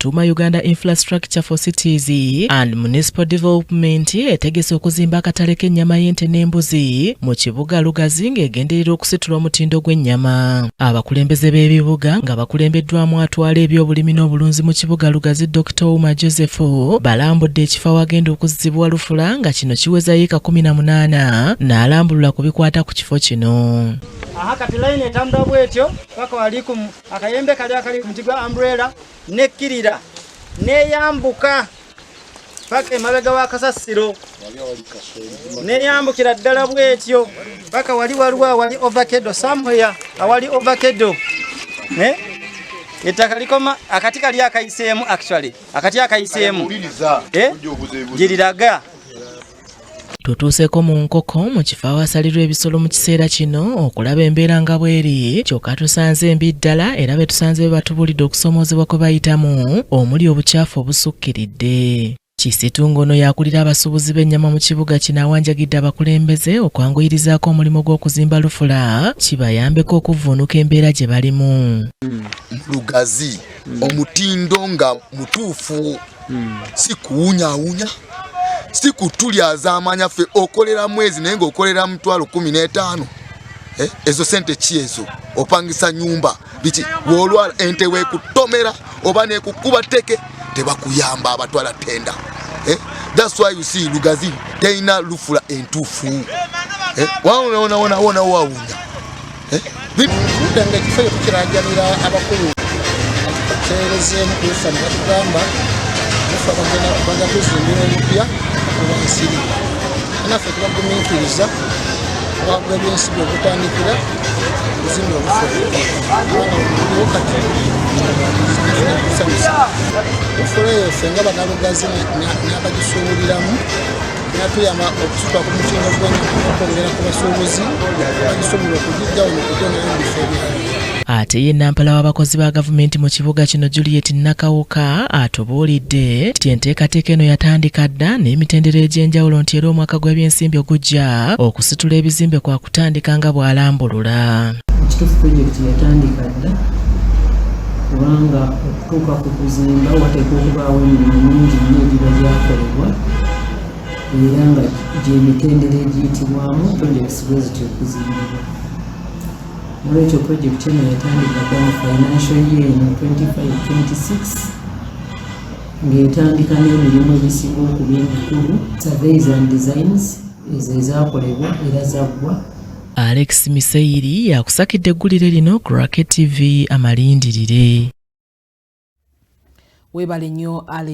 Atuuma Uganda Infrastructure for Cities and Municipal Development etegese okuzimba akatale k'ennyama y'ente n'embuzi mu kibuga Lugazi ng'egenderera okusitula omutindo gw'ennyama. Abakulembeze b'ebibuga nga bakulembeddwamu atwala ebyobulimi n'obulunzi mu kibuga Lugazi Dr. Uma Joseph balambudde ekifo awagenda okuzzibwa lufula nga kino kiweza yiika 18 n'alambulula ku bikwata ku kifo kino. Kati line etambula bwetyo paka waliku akayembe kali akali kumtigwa umbrella nekirira neyambuka paka emabega wa Kasasiro neyambukira ddala bwetyo paka wali overhead somewhere awali overhead etaka likoma akati kali akayiseemu actually akati akayiseemu jiriraga. Tutuuseko mu nkoko mu kifo awasalirwa ebisolo mu kiseera kino okulaba embeera nga bweri kyokka tusanze embi ddala era be tusanze batubulidde okusomoozebwa kwe bayitamu omuli obukyafu obusukkiridde. Kisitungo ono yakulira abasuubuzi b'ennyama mu kibuga kino awanjagidde abakulembeze okwanguyirizaako omulimu gw'okuzimba lufula kibayambeko okuvvuunuka embeera gye balimu. Lugazi omutindo nga mutuufu si kuwunyawunya si kutulyaza amanya ffe okolera mwezi naye ng'okolera mutwalo 15 ezo sente ki ezo opangisa nyumba biki wolwala ente wekutomera oba nekukuba teke tebakuyamba abatwala tenda. That's why you see Lugazi teina lufula entuufu wawunya Kutanga kifo kukirajanira abakulu aterezeemu kufana batugamba mufaba gena kubanga kuzimbira omupya kubansiri anafe tubagumiikiriza wabwe byensigo okutandikira kuzimba ofula efe nga banalugazi n'abagisuubuliramu natuyamba okusukka ku mutindo gw'okwongera ku basuubuzi bagisobola okugijjawo nokutonera ebifo ebyali. Ate ye nampala w'abakozi ba gavumenti mu kibuga kino Juliet Nakawuka atubuulidde nti enteekateeka eno yatandika dda n'emitendera egy'enjawulo nti era omwaka gw'ebyensimbi ogujja okusitula ebizimbe kwa kutandika nga bw'alambulula. Ekituufu pulojekiti yatandika dda kubanga okutuuka ku kuzimba wateekwa okubaawo emirimu mingi nnyo egiba gyakolebwa era nga gy'emitendera egiyitibwamu pulojekiti bwe zityo okuzimbibwa. Olwekyo pulojekiti eno yatandika dda mu financial year eno 25-26 ng'etandika n'emirimu egisinga okuba emikulu surveys and designs ezo ezaakolebwa era zaggwa. Alex Miseiri yakusakidde eggulire lino ku Racket TV amalindirire. Webale nnyo Alex.